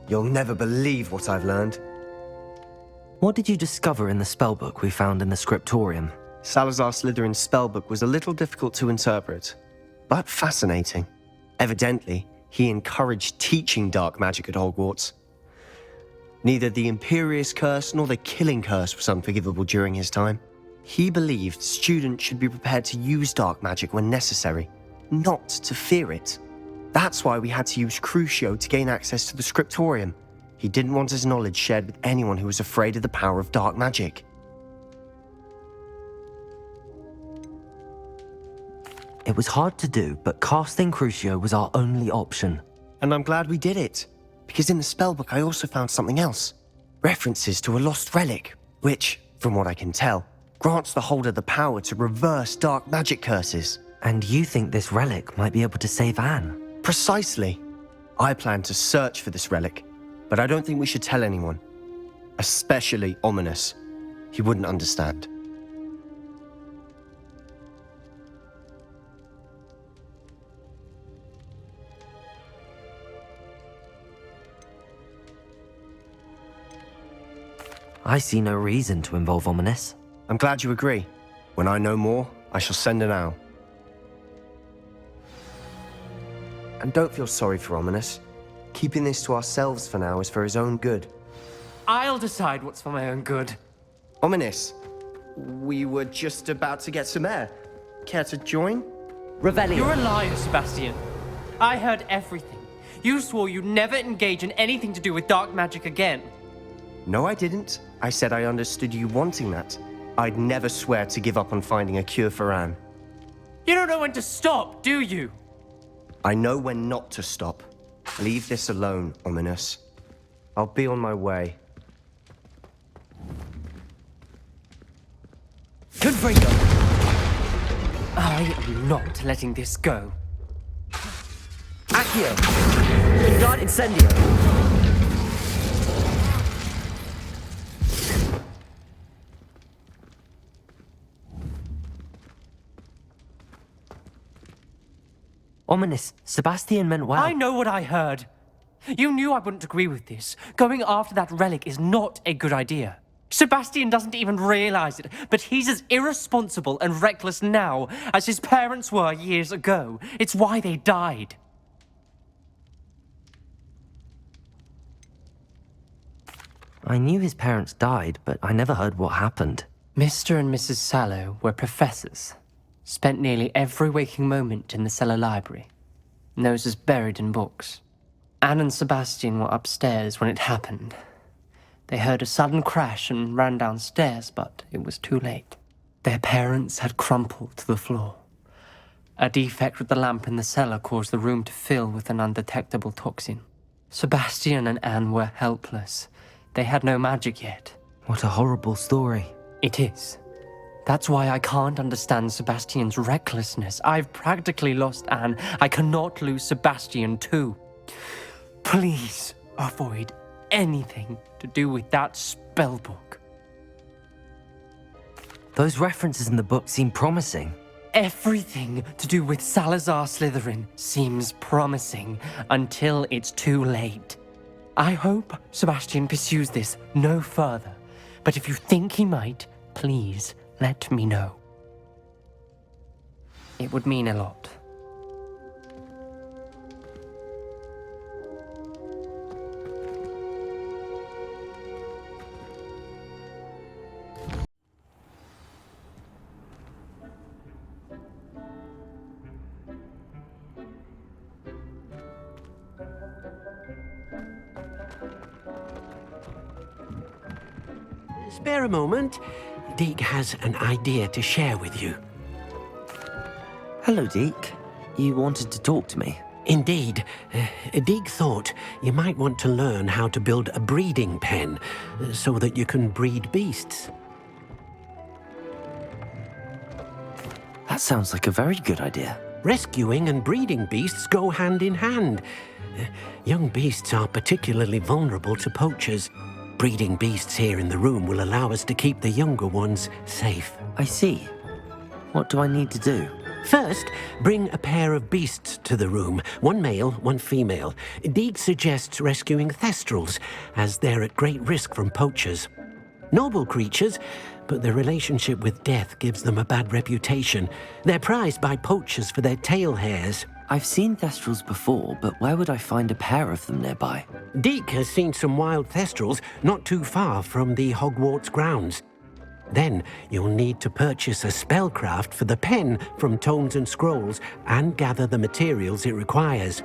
You'll never believe what I've learned. What did you discover in the spellbook we found in the scriptorium? Salazar Slytherin's spellbook was a little difficult to interpret, but fascinating. Evidently, he encouraged teaching dark magic at Hogwarts. Neither the Imperious Curse nor the Killing Curse was unforgivable during his time. He believed students should be prepared to use dark magic when necessary, not to fear it. That's why we had to use Crucio to gain access to the scriptorium. He didn't want his knowledge shared with anyone who was afraid of the power of dark magic. It was hard to do, but casting Crucio was our only option. And I'm glad we did it, because in the spellbook I also found something else. References to a lost relic, which, from what I can tell, grants the holder the power to reverse dark magic curses. And you think this relic might be able to save Anne? Precisely. I plan to search for this relic, but I don't think we should tell anyone. Especially Ominous. He wouldn't understand. I see no reason to involve Ominous. I'm glad you agree. When I know more, I shall send an owl. And don't feel sorry for Ominous. Keeping this to ourselves for now is for his own good. I'll decide what's for my own good. Ominous, we were just about to get some air. Care to join? Revelio. You're a liar, Sebastian. I heard everything. You swore you'd never engage in anything to do with dark magic again. No, I didn't. I said I understood you wanting that. I'd never swear to give up on finding a cure for Anne. You don't know when to stop, do you? I know when not to stop. Leave this alone, Ominous. I'll be on my way. Confringo! I am not letting this go. Accio! Guard Incendio! Ominous, Sebastian meant well. I know what I heard. You knew I wouldn't agree with this. Going after that relic is not a good idea. Sebastian doesn't even realize it, but he's as irresponsible and reckless now as his parents were years ago. It's why they died. I knew his parents died, but I never heard what happened. Mr. and Mrs. Sallow were professors. Spent nearly every waking moment in the cellar library. Noses buried in books. Anne and Sebastian were upstairs when it happened. They heard a sudden crash and ran downstairs, but it was too late. Their parents had crumpled to the floor. A defect with the lamp in the cellar caused the room to fill with an undetectable toxin. Sebastian and Anne were helpless. They had no magic yet. What a horrible story. It is. That's why I can't understand Sebastian's recklessness. I've practically lost Anne. I cannot lose Sebastian too. Please avoid anything to do with that spellbook. Those references in the book seem promising. Everything to do with Salazar Slytherin seems promising until it's too late. I hope Sebastian pursues this no further, but if you think he might, please let me know. It would mean a lot. Spare a moment. Deke has an idea to share with you. Hello, Deke. You wanted to talk to me? Indeed. Deke thought you might want to learn how to build a breeding pen so that you can breed beasts. That sounds like a very good idea. Rescuing and breeding beasts go hand in hand. Young beasts are particularly vulnerable to poachers. Breeding beasts here in the room will allow us to keep the younger ones safe. I see. What do I need to do? First, bring a pair of beasts to the room. One male, one female. Deek suggests rescuing Thestrals, as they're at great risk from poachers. Noble creatures, but their relationship with death gives them a bad reputation. They're prized by poachers for their tail hairs. I've seen Thestrals before, but where would I find a pair of them nearby? Deek has seen some wild Thestrals not too far from the Hogwarts grounds. Then you'll need to purchase a spellcraft for the pen from Tomes and Scrolls and gather the materials it requires.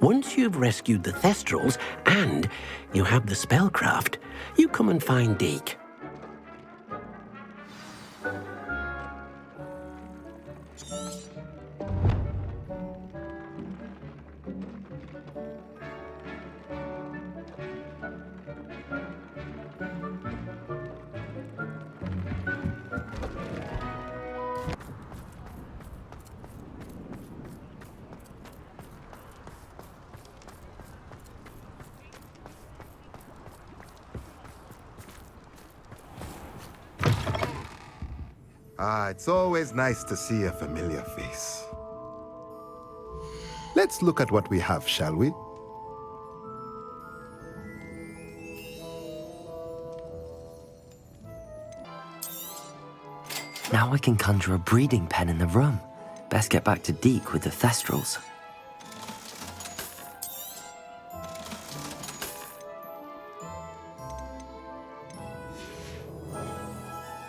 Once you've rescued the Thestrals and you have the spellcraft, you come and find Deek. It's always nice to see a familiar face. Let's look at what we have, shall we? Now I can conjure a breeding pen in the room. Best get back to Deek with the Thestrals.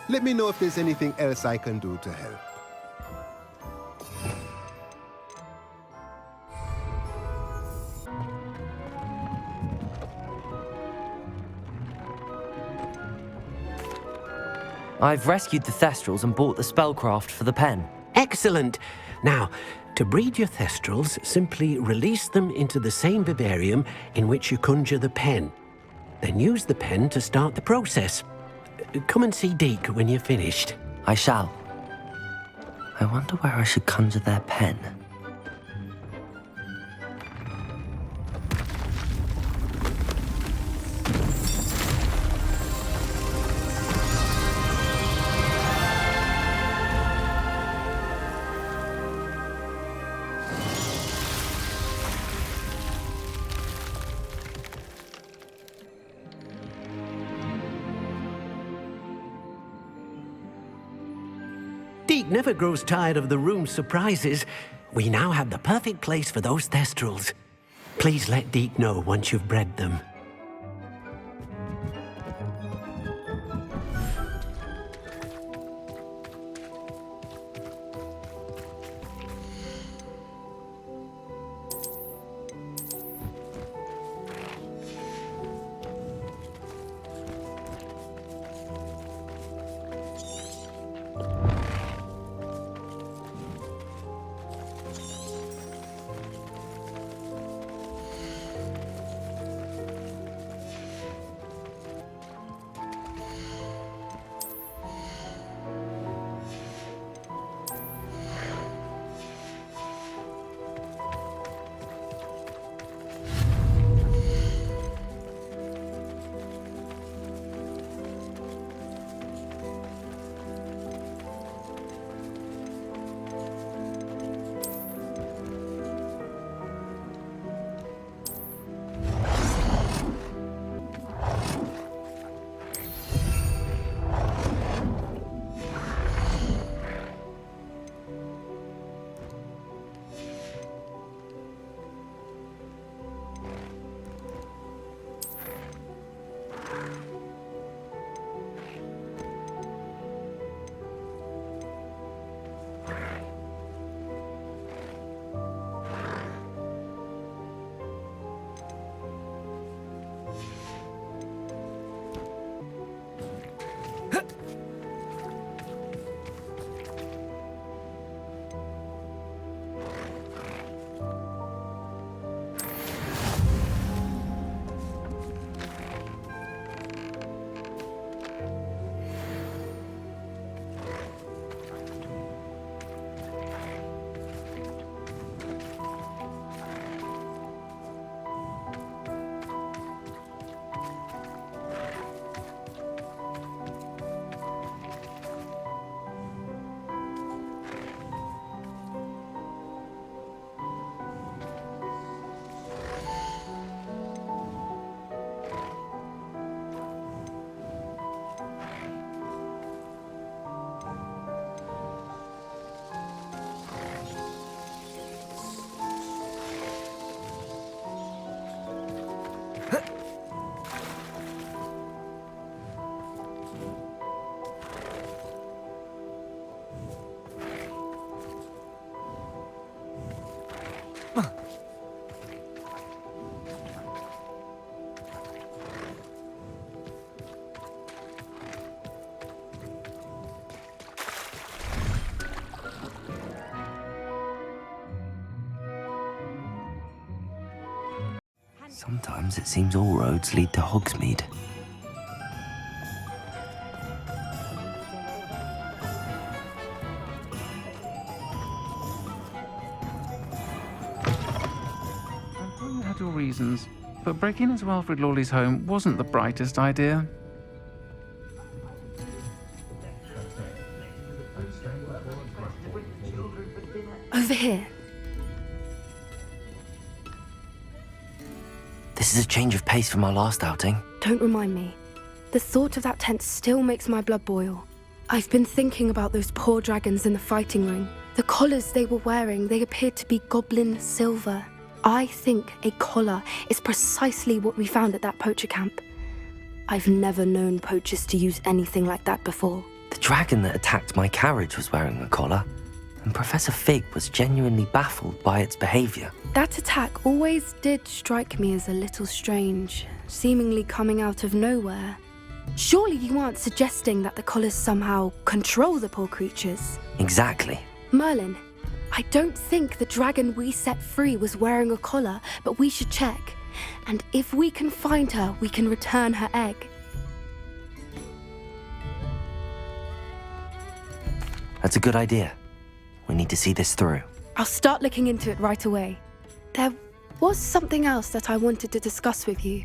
Let me know if there's anything else I can do to help. I've rescued the Thestrals and bought the spellcraft for the pen. Excellent! Now, to breed your Thestrals, simply release them into the same vivarium in which you conjure the pen. Then use the pen to start the process. Come and see Deek when you're finished. I shall. I wonder where I should conjure their pen. Deek never grows tired of the room's surprises. We now have the perfect place for those Thestrals. Please let Deek know once you've bred them. Sometimes it seems all roads lead to Hogsmeade. I thought you had your reasons, but breaking into Wilfred Lawley's home wasn't the brightest idea. Over here. This is a change of pace from our last outing. Don't remind me. The thought of that tent still makes my blood boil. I've been thinking about those poor dragons in the fighting ring. The collars they were wearing, they appeared to be goblin silver. I think a collar is precisely what we found at that poacher camp. I've never known poachers to use anything like that before. The dragon that attacked my carriage was wearing a collar, and Professor Fig was genuinely baffled by its behavior. That attack always did strike me as a little strange, seemingly coming out of nowhere. Surely you aren't suggesting that the collars somehow control the poor creatures? Exactly. Merlin, I don't think the dragon we set free was wearing a collar, but we should check. And if we can find her, we can return her egg. That's a good idea. We need to see this through. I'll start looking into it right away. There was something else that I wanted to discuss with you.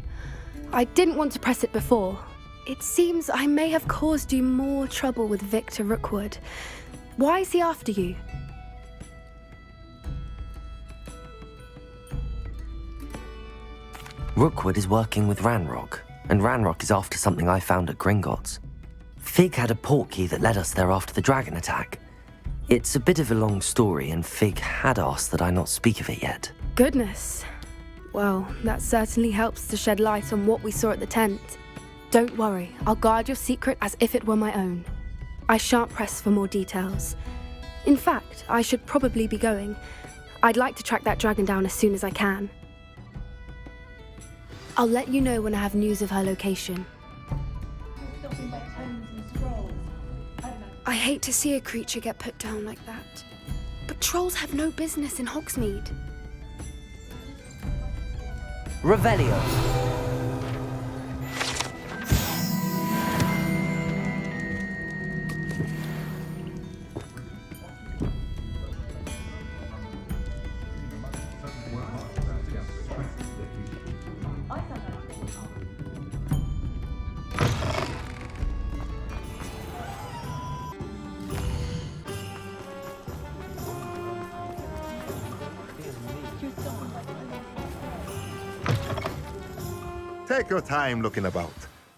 I didn't want to press it before. It seems I may have caused you more trouble with Victor Rookwood. Why is he after you? Rookwood is working with Ranrock, and Ranrock is after something I found at Gringotts. Fig had a portkey that led us there after the dragon attack. It's a bit of a long story, and Fig had asked that I not speak of it yet. Goodness. Well, that certainly helps to shed light on what we saw at the tent. Don't worry, I'll guard your secret as if it were my own. I shan't press for more details. In fact, I should probably be going. I'd like to track that dragon down as soon as I can. I'll let you know when I have news of her location. I hate to see a creature get put down like that. But trolls have no business in Hogsmeade. Revelio. Take your time looking about.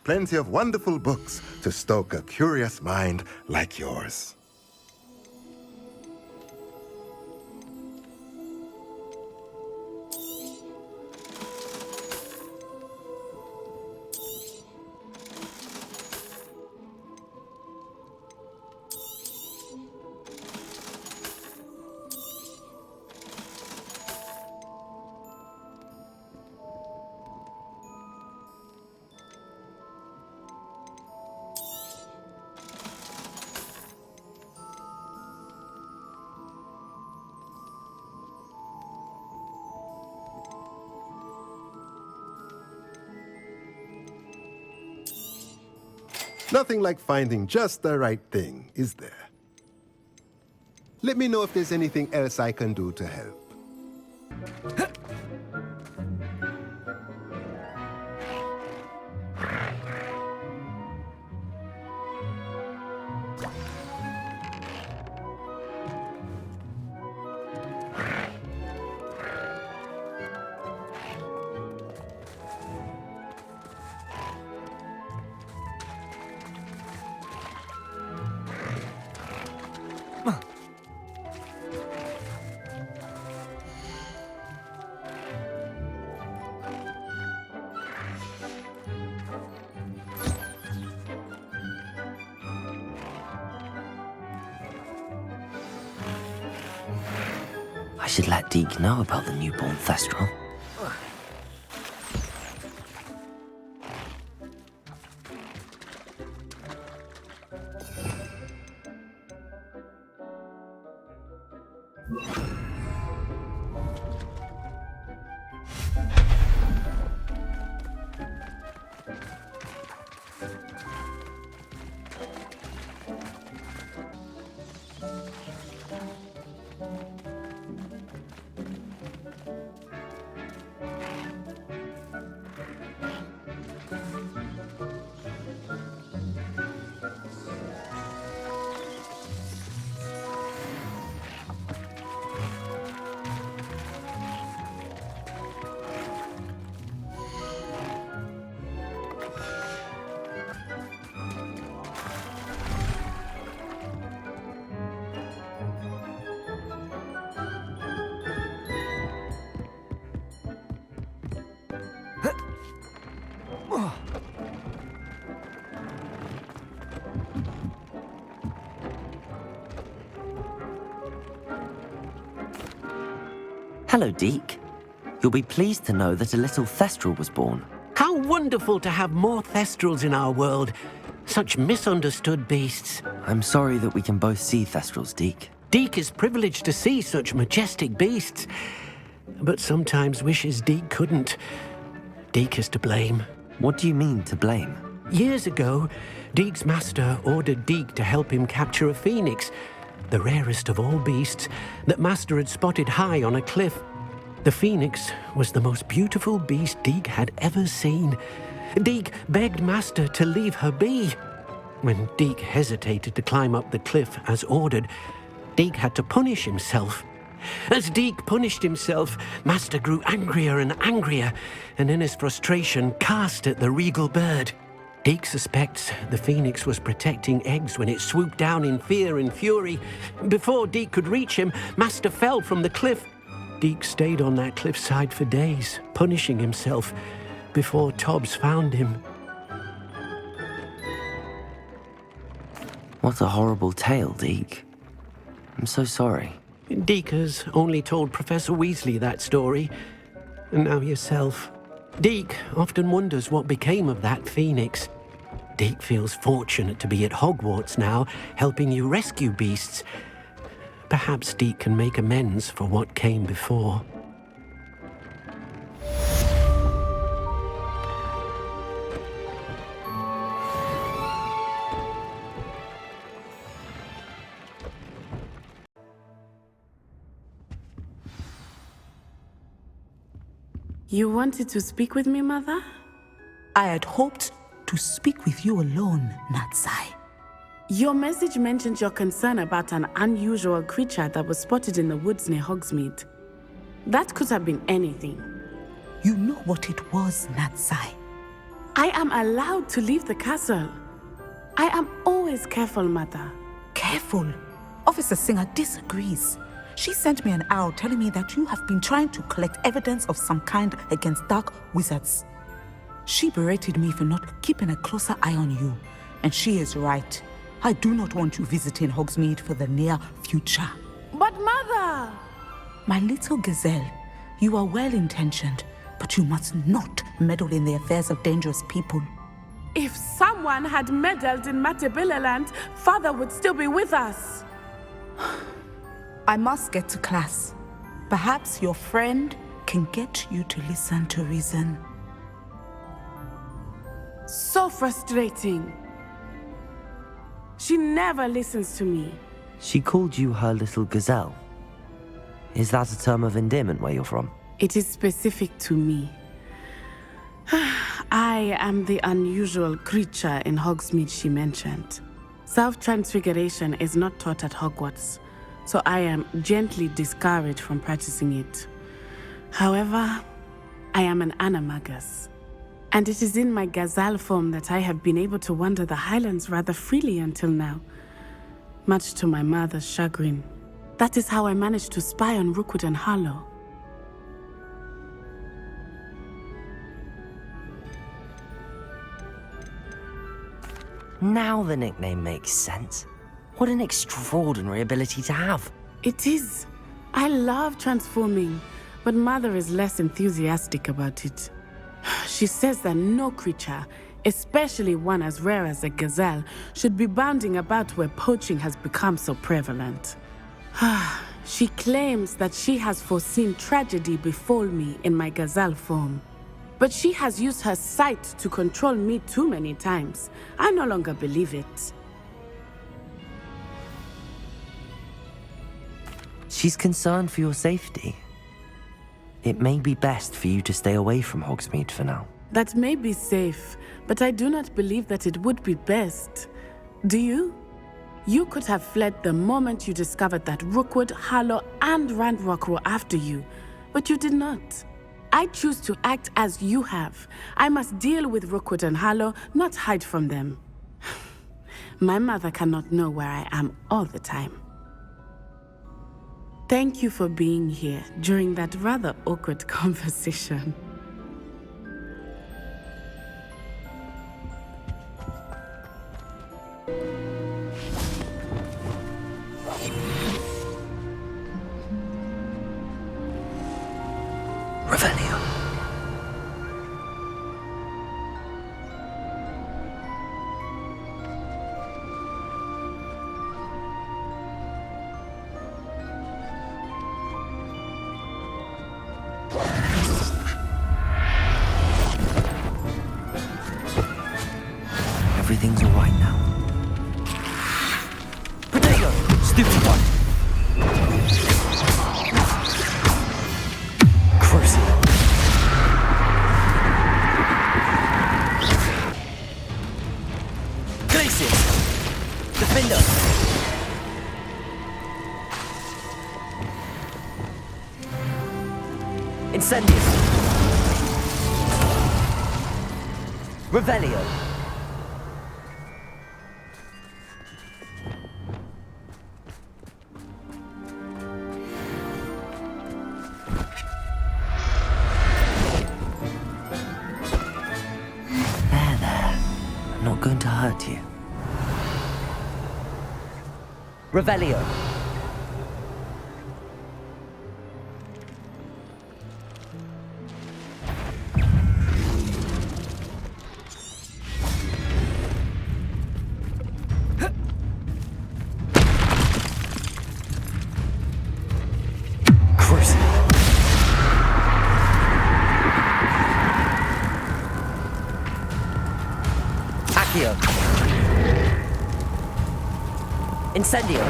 Plenty of wonderful books to stoke a curious mind like yours. Nothing like finding just the right thing, is there? Let me know if there's anything else I can do to help. I should let Deke know about the newborn Thestral. Hello, Deke. You'll be pleased to know that a little Thestral was born. How wonderful to have more Thestrals in our world. Such misunderstood beasts. I'm sorry that we can both see Thestrals, Deke. Deke is privileged to see such majestic beasts, but sometimes wishes Deke couldn't. Deke is to blame. What do you mean, to blame? Years ago, Deke's master ordered Deke to help him capture a phoenix, the rarest of all beasts, that master had spotted high on a cliff. The phoenix was the most beautiful beast Deke had ever seen. Deke begged master to leave her be. When Deke hesitated to climb up the cliff as ordered, Deke had to punish himself. As Deke punished himself, master grew angrier and angrier, and in his frustration cast at the regal bird. Deke suspects the phoenix was protecting eggs when it swooped down in fear and fury. Before Deke could reach him, master fell from the cliff. Deke stayed on that cliffside for days, punishing himself, before Tobbs found him. What a horrible tale, Deke. I'm so sorry. Deke has only told Professor Weasley that story, and now yourself. Deke often wonders what became of that phoenix. Deke feels fortunate to be at Hogwarts now, helping you rescue beasts. Perhaps Deke can make amends for what came before. You wanted to speak with me, Mother? I had hoped to speak with you alone, Natsai. Your message mentioned your concern about an unusual creature that was spotted in the woods near Hogsmeade. That could have been anything. You know what it was, Natsai. I am allowed to leave the castle. I am always careful, Mother. Careful. Officer Singer disagrees. She sent me an owl telling me that you have been trying to collect evidence of some kind against dark wizards. She berated me for not keeping a closer eye on you, and she is right. I do not want you visiting Hogsmeade for the near future. But Mother! My little gazelle, you are well-intentioned, but you must not meddle in the affairs of dangerous people. If someone had meddled in Matabeleland, Father would still be with us. I must get to class. Perhaps your friend can get you to listen to reason. So frustrating. She never listens to me. She called you her little gazelle. Is that a term of endearment where you're from? It is specific to me. I am the unusual creature in Hogsmeade she mentioned. Self-transfiguration is not taught at Hogwarts, so I am gently discouraged from practicing it. However, I am an animagus, and it is in my gazelle form that I have been able to wander the Highlands rather freely until now, much to my mother's chagrin. That is how I managed to spy on Rookwood and Harlow. Now the nickname makes sense. What an extraordinary ability to have. It is. I love transforming, but Mother is less enthusiastic about it. She says that no creature, especially one as rare as a gazelle, should be bounding about where poaching has become so prevalent. She claims that she has foreseen tragedy befall me in my gazelle form. But she has used her sight to control me too many times. I no longer believe it. She's concerned for your safety. It may be best for you to stay away from Hogsmeade for now. That may be safe, but I do not believe that it would be best. Do you? You could have fled the moment you discovered that Rookwood, Harlow, and Ranrock were after you, but you did not. I choose to act as you have. I must deal with Rookwood and Harlow, not hide from them. My mother cannot know where I am all the time. Thank you for being here during that rather awkward conversation. Revelio. Everything's all right now. Potato! Stupid one! Crucible. Glacius! Defender! Incendius! Revelio! Not going to hurt you. Revelio. Crucible. Accio. Incendio.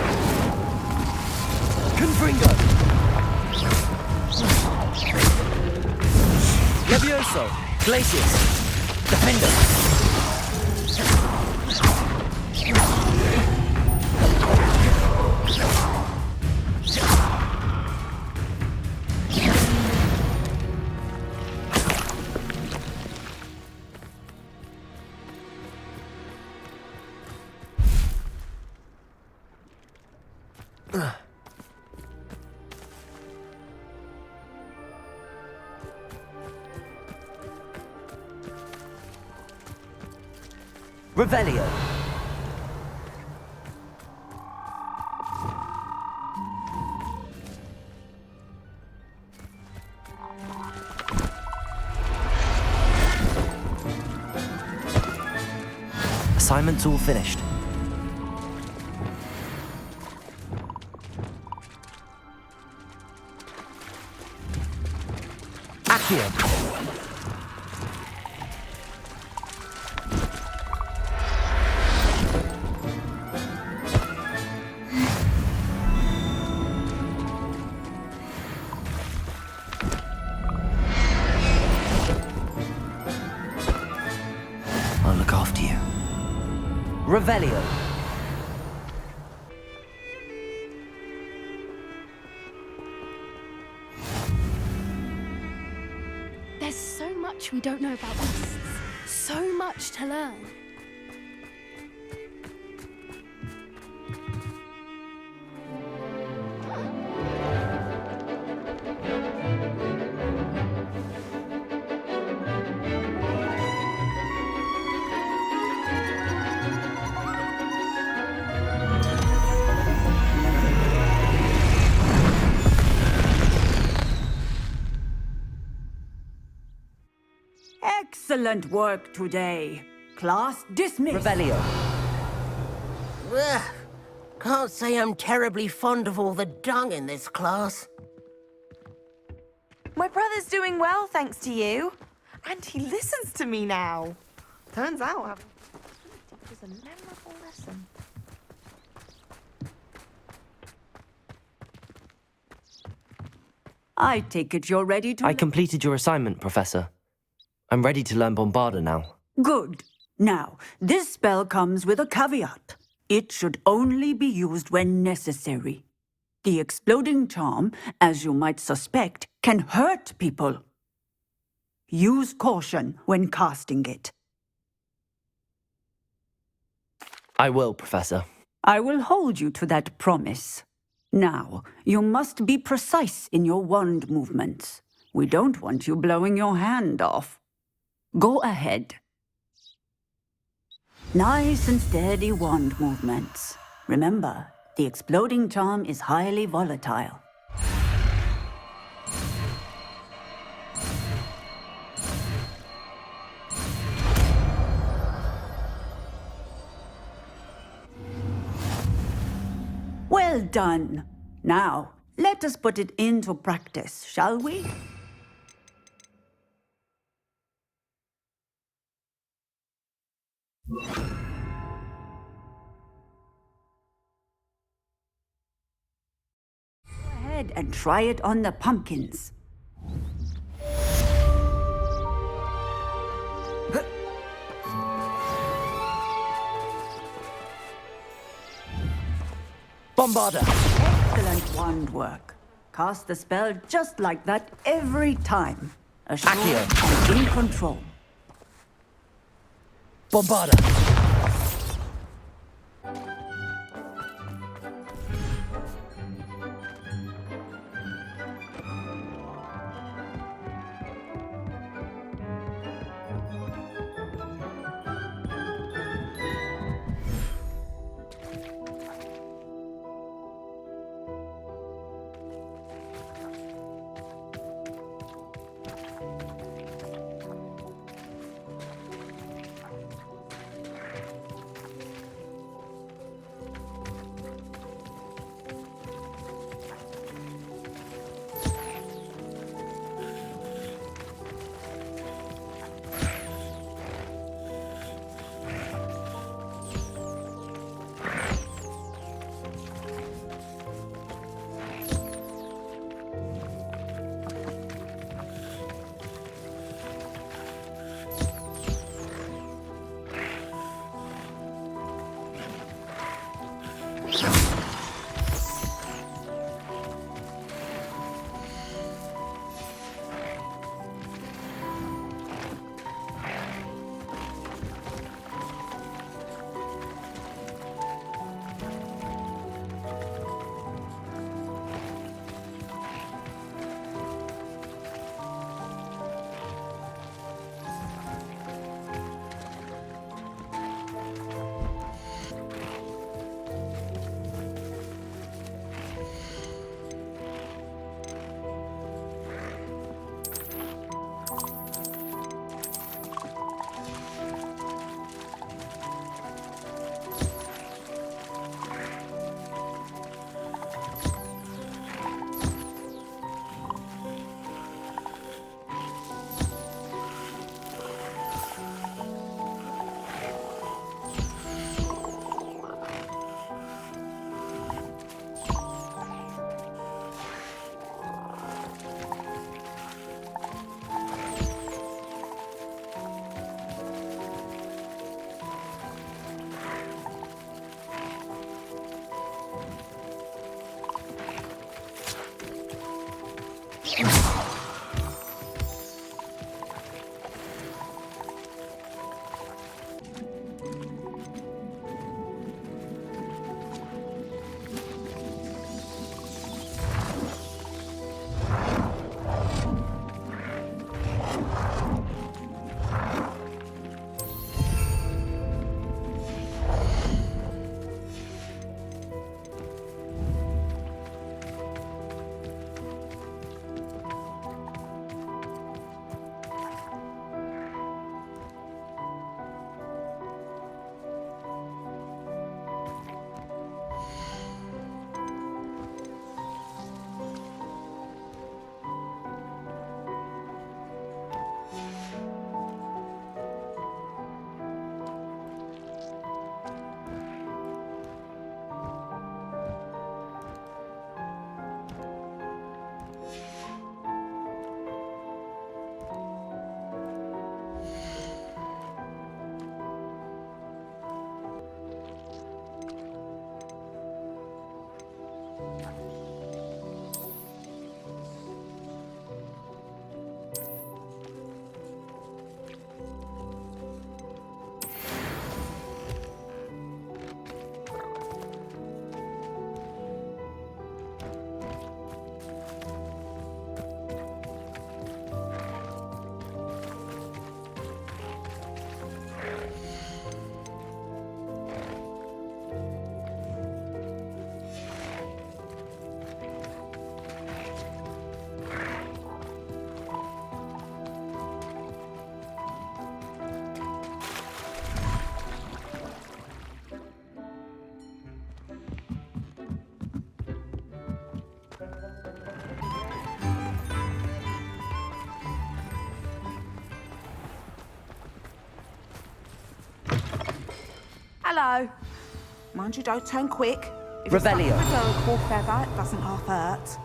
Confringo. Levioso. Glacius. Defender. Revelio. Assignment's all finished. Accio. I'll look after you. Revelio. There's so much we don't know about beasts. So much to learn. Excellent work today. Class dismissed. Revelio. Ugh. Can't say I'm terribly fond of all the dung in this class. My brother's doing well, thanks to you. And he listens to me now. Turns out having was a memorable lesson. I take it you're ready to... I completed your assignment, Professor. I'm ready to learn Bombarda now. Good. Now, this spell comes with a caveat. It should only be used when necessary. The exploding charm, as you might suspect, can hurt people. Use caution when casting it. I will, Professor. I will hold you to that promise. Now, you must be precise in your wand movements. We don't want you blowing your hand off. Go ahead. Nice and steady wand movements. Remember, the exploding charm is highly volatile. Well done. Now, let us put it into practice, shall we? Go ahead and try it on the pumpkins. Bombarda! Excellent wand work. Cast the spell just like that every time. Assured and in control. Bombarda! Hello. Mind you, don't turn quick. If Revelio. you're stuck with a cool feather, it doesn't half hurt.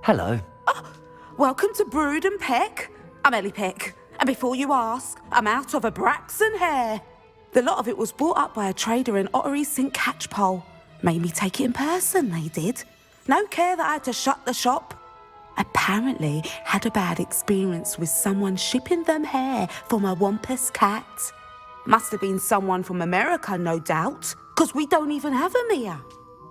Hello. Welcome to Brood and Peck. I'm Ellie Peck. And before you ask, I'm out of a Braxton hair. The lot of it was bought up by a trader in Ottery St. Catchpole. Made me take it in person, they did. No care that I had to shut the shop. Apparently had a bad experience with someone shipping them hair from a Wampus cat. Must have been someone from America, no doubt, because we don't even have them here.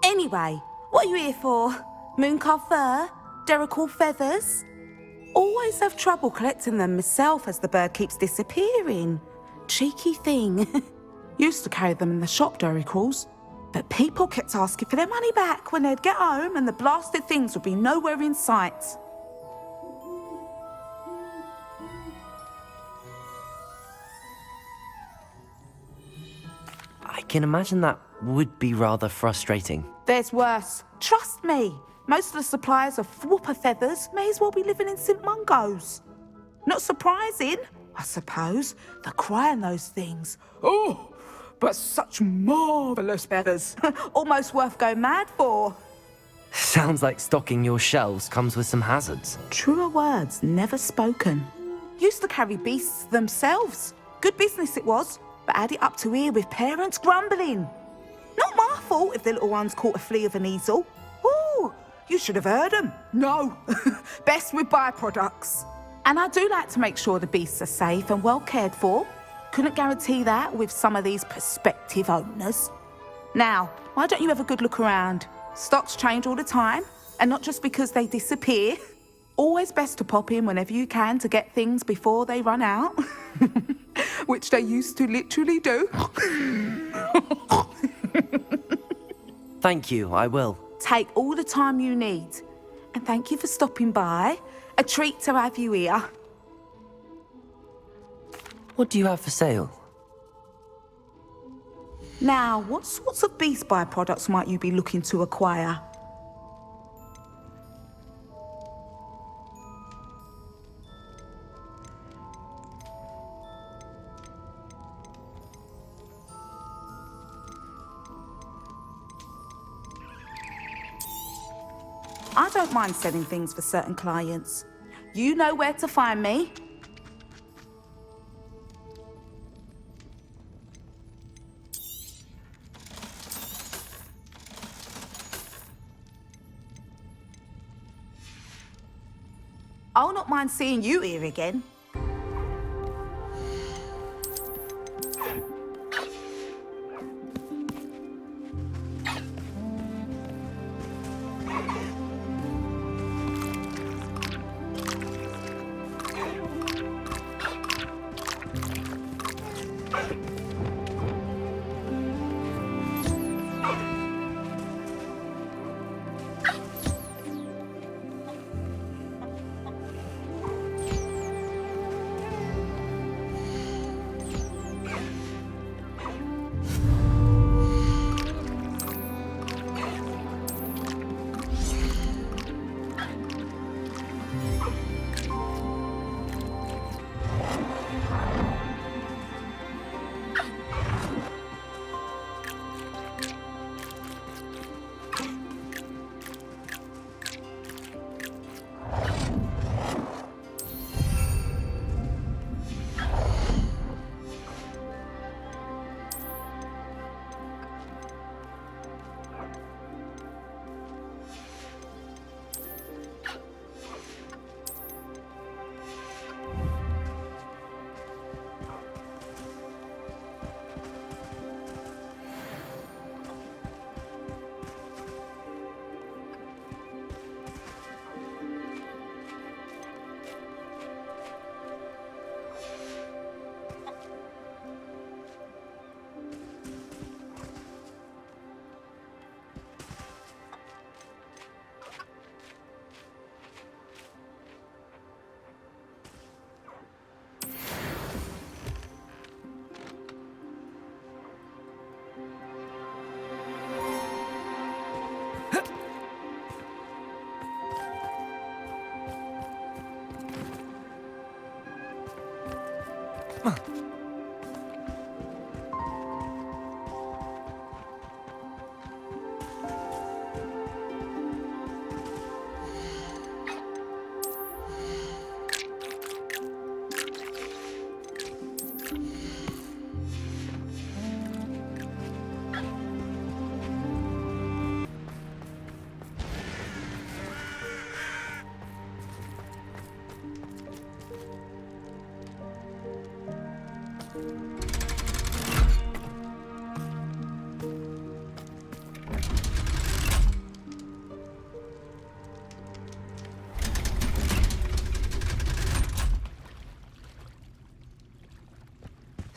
Anyway, what are you here for? Mooncarved fur? Derrickle feathers? Always have trouble collecting them myself as the bird keeps disappearing. Cheeky thing. Used to carry them in the shop, Derrickles. But people kept asking for their money back when they'd get home and the blasted things would be nowhere in sight. I can imagine that would be rather frustrating. There's worse. Trust me. Most of the suppliers of whooper feathers may as well be living in St. Mungo's. Not surprising, I suppose. The cry on those things. Oh, but such marvellous feathers. Almost worth going mad for. Sounds like stocking your shelves comes with some hazards. Truer words never spoken. Used to carry beasts themselves. Good business it was, but add it up to here with parents grumbling. Not my fault if the little ones caught a flea of an easel. Ooh, you should have heard them. No, best with byproducts. And I do like to make sure the beasts are safe and well cared for. Couldn't guarantee that with some of these prospective owners. Now, why don't you have a good look around? Stocks change all the time, and not just because they disappear. Always best to pop in whenever you can to get things before they run out. Which they used to literally do. Thank you, I will. Take all the time you need. And thank you for stopping by. A treat to have you here. What do you have for sale? Now, what sorts of beast byproducts might you be looking to acquire? I don't mind selling things for certain clients. You know where to find me. I'll not mind seeing you here again.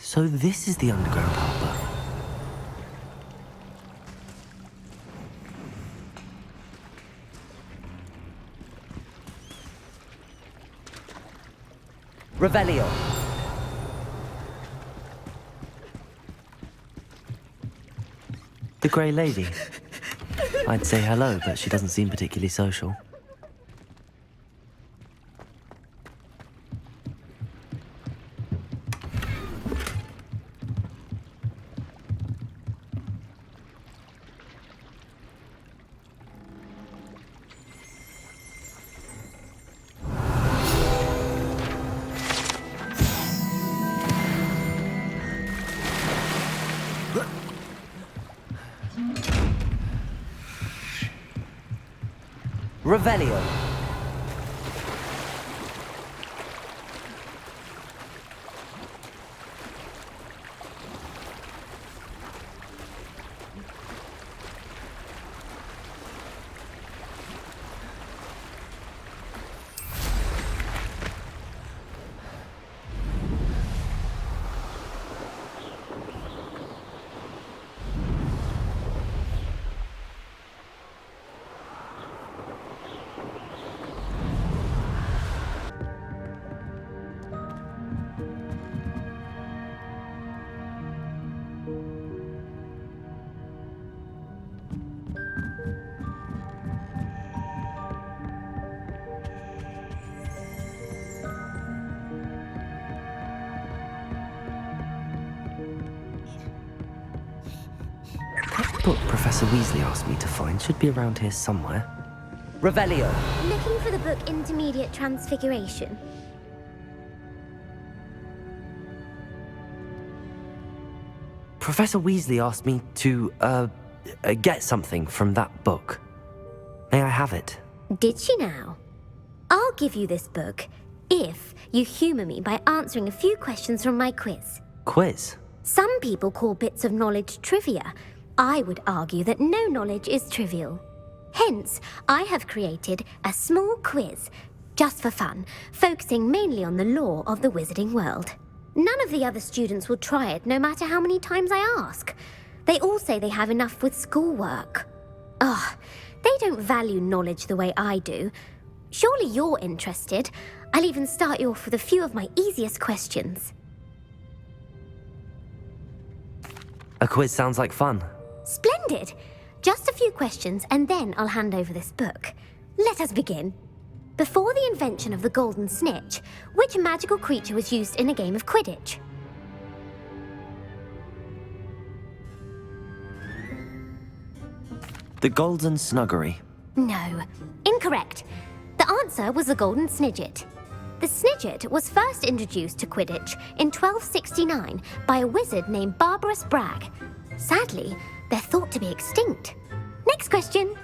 So this is the underground harbour. Revelio. The Grey Lady. I'd say hello, but she doesn't seem particularly social. Revelio. Book Professor Weasley asked me to find should be around here somewhere. Revelio. Looking for the book Intermediate Transfiguration. Professor Weasley asked me to, get something from that book. May I have it? Did she now? I'll give you this book if you humour me by answering a few questions from my quiz. Quiz? Some people call bits of knowledge trivia. I would argue that no knowledge is trivial. Hence, I have created a small quiz, just for fun, focusing mainly on the lore of the wizarding world. None of the other students will try it, no matter how many times I ask. They all say they have enough with schoolwork. Ugh, they don't value knowledge the way I do. Surely you're interested. I'll even start you off with a few of my easiest questions. A quiz sounds like fun. Splendid! Just a few questions and then I'll hand over this book. Let us begin. Before the invention of the golden snitch, which magical creature was used in a game of Quidditch? The Golden Snuggery. No, incorrect. The answer was the golden snidget. The snidget was first introduced to Quidditch in 1269 by a wizard named Barbarous Bragg. Sadly, they're thought to be extinct. Next question.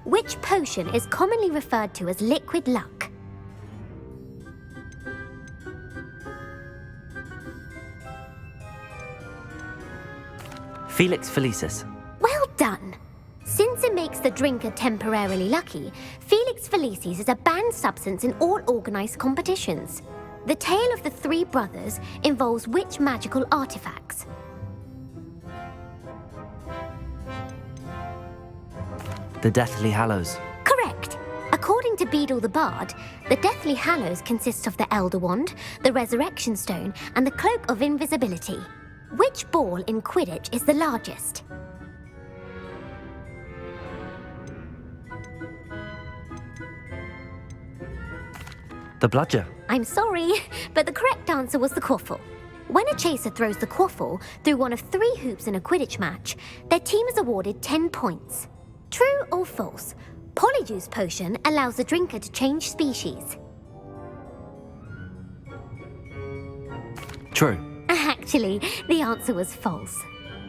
Which potion is commonly referred to as liquid luck? Felix Felicis. Well done. Since it makes the drinker temporarily lucky, Felix Felicis is a banned substance in all organised competitions. The tale of the three brothers involves which magical artifacts? The Deathly Hallows. Correct. According to Beedle the Bard, the Deathly Hallows consists of the Elder Wand, the Resurrection Stone, and the Cloak of Invisibility. Which ball in Quidditch is the largest? The Bludger. I'm sorry, but the correct answer was the quaffle. When a chaser throws the quaffle through one of 3 hoops in a Quidditch match, their team is awarded 10 points. True or false? Polyjuice potion allows the drinker to change species. True. Actually, the answer was false.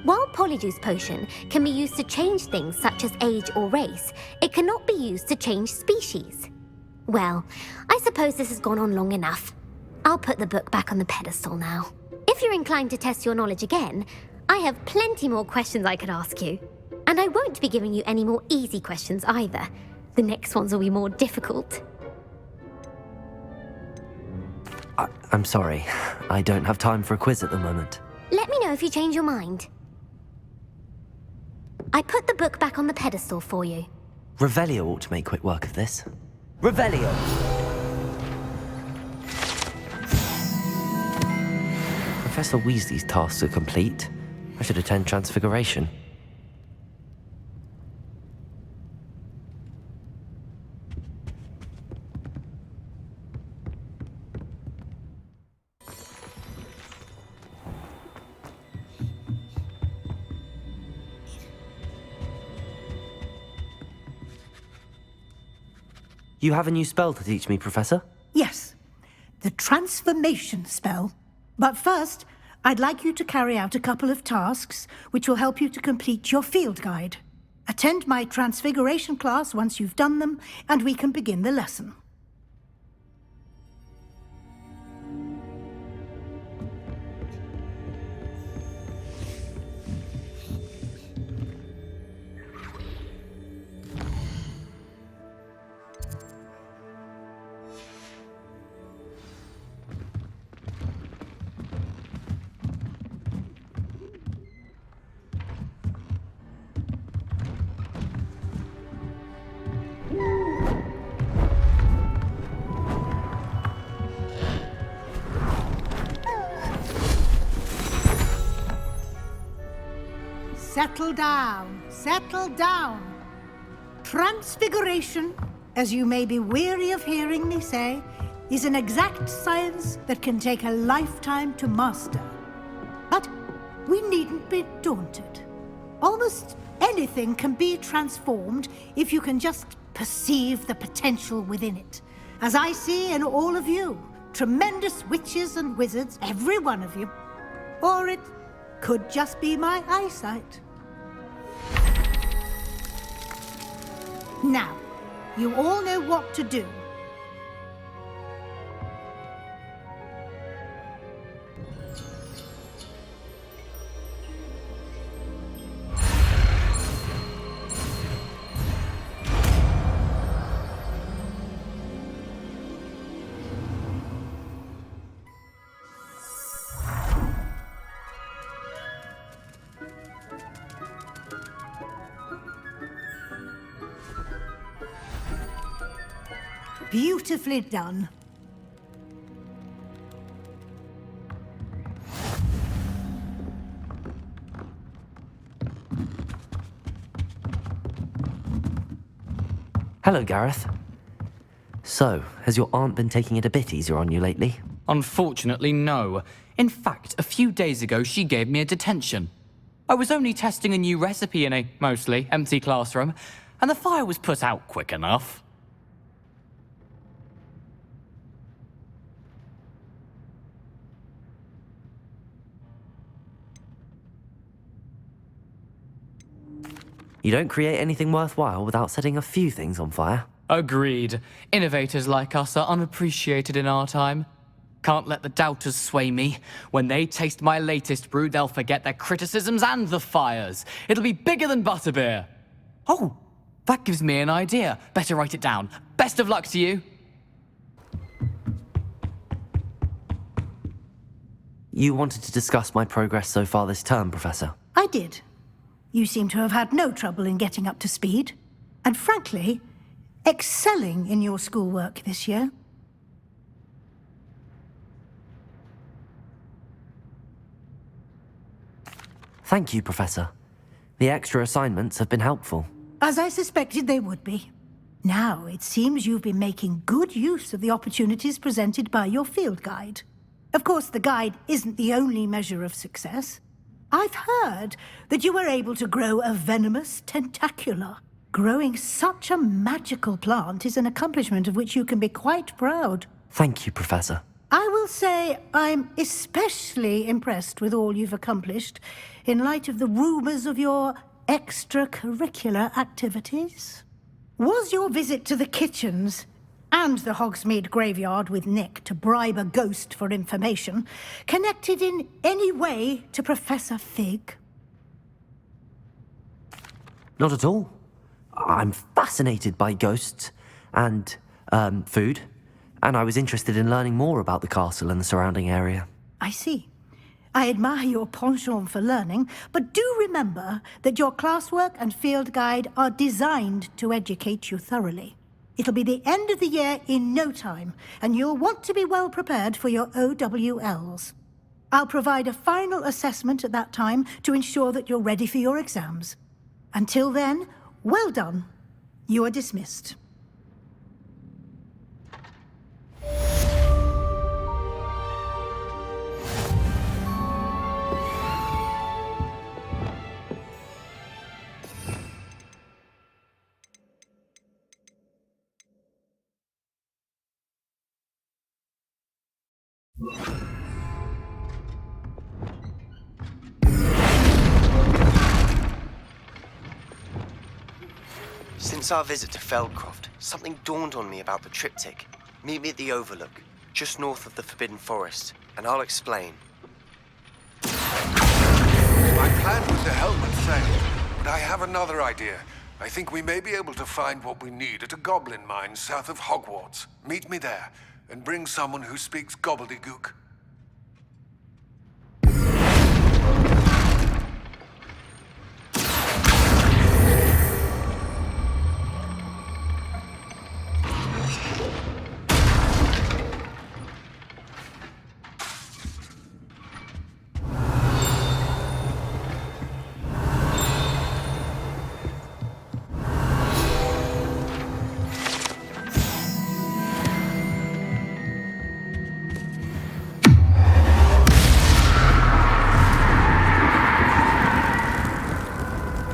While Polyjuice potion can be used to change things such as age or race, it cannot be used to change species. Well, I suppose this has gone on long enough. I'll put the book back on the pedestal now. If If you're inclined to test your knowledge again, I have plenty more questions I could ask you. And I won't be giving you any more easy questions either. The next ones will be more difficult. I'm sorry. I don't have time for a quiz at the moment. Let me know if you change your mind. I put the book back on the pedestal for you. Revelio ought to make quick work of this. Revelio! Professor Weasley's tasks are complete. I should attend Transfiguration. You have a new spell to teach me, Professor? Yes, the transformation spell. But first, I'd like you to carry out a couple of tasks which will help you to complete your field guide. Attend my transfiguration class once you've done them, and we can begin the lesson. Settle down, settle down. Transfiguration, as you may be weary of hearing me say, is an exact science that can take a lifetime to master. But we needn't be daunted. Almost anything can be transformed if you can just perceive the potential within it. As I see in all of you, tremendous witches and wizards, every one of you. Or it could just be my eyesight. Now, you all know what to do. Beautifully done. Hello, Gareth. So, has your aunt been taking it a bit easier on you lately? Unfortunately, no. In fact, a few days ago, she gave me a detention. I was only testing a new recipe in a mostly empty classroom, and the fire was put out quick enough. You don't create anything worthwhile without setting a few things on fire. Agreed. Innovators like us are unappreciated in our time. Can't let the doubters sway me. When they taste my latest brew, they'll forget their criticisms and the fires. It'll be bigger than butterbeer. Oh, that gives me an idea. Better write it down. Best of luck to you. You wanted to discuss my progress so far this term, Professor. I did. You seem to have had no trouble in getting up to speed. And frankly, excelling in your schoolwork this year. Thank you, Professor. The extra assignments have been helpful. As I suspected they would be. Now, it seems you've been making good use of the opportunities presented by your field guide. Of course, the guide isn't the only measure of success. I've heard that you were able to grow a venomous tentacula. Growing such a magical plant is an accomplishment of which you can be quite proud. Thank you, Professor. I will say I'm especially impressed with all you've accomplished in light of the rumors of your extracurricular activities. Was your visit to the kitchens and the Hogsmeade graveyard with Nick to bribe a ghost for information, connected in any way to Professor Fig? Not at all. I'm fascinated by ghosts and food, and I was interested in learning more about the castle and the surrounding area. I see. I admire your penchant for learning, but do remember that your classwork and field guide are designed to educate you thoroughly. It'll be the end of the year in no time, and you'll want to be well prepared for your OWLs. I'll provide a final assessment at that time to ensure that you're ready for your exams. Until then, well done. You are dismissed. Since our visit to Feldcroft, something dawned on me about the triptych. Meet me at the Overlook, just north of the Forbidden Forest, and I'll explain. My plan was to helmet sailed, but I have another idea. I think we may be able to find what we need at a goblin mine south of Hogwarts. Meet me there, and bring someone who speaks gobbledygook.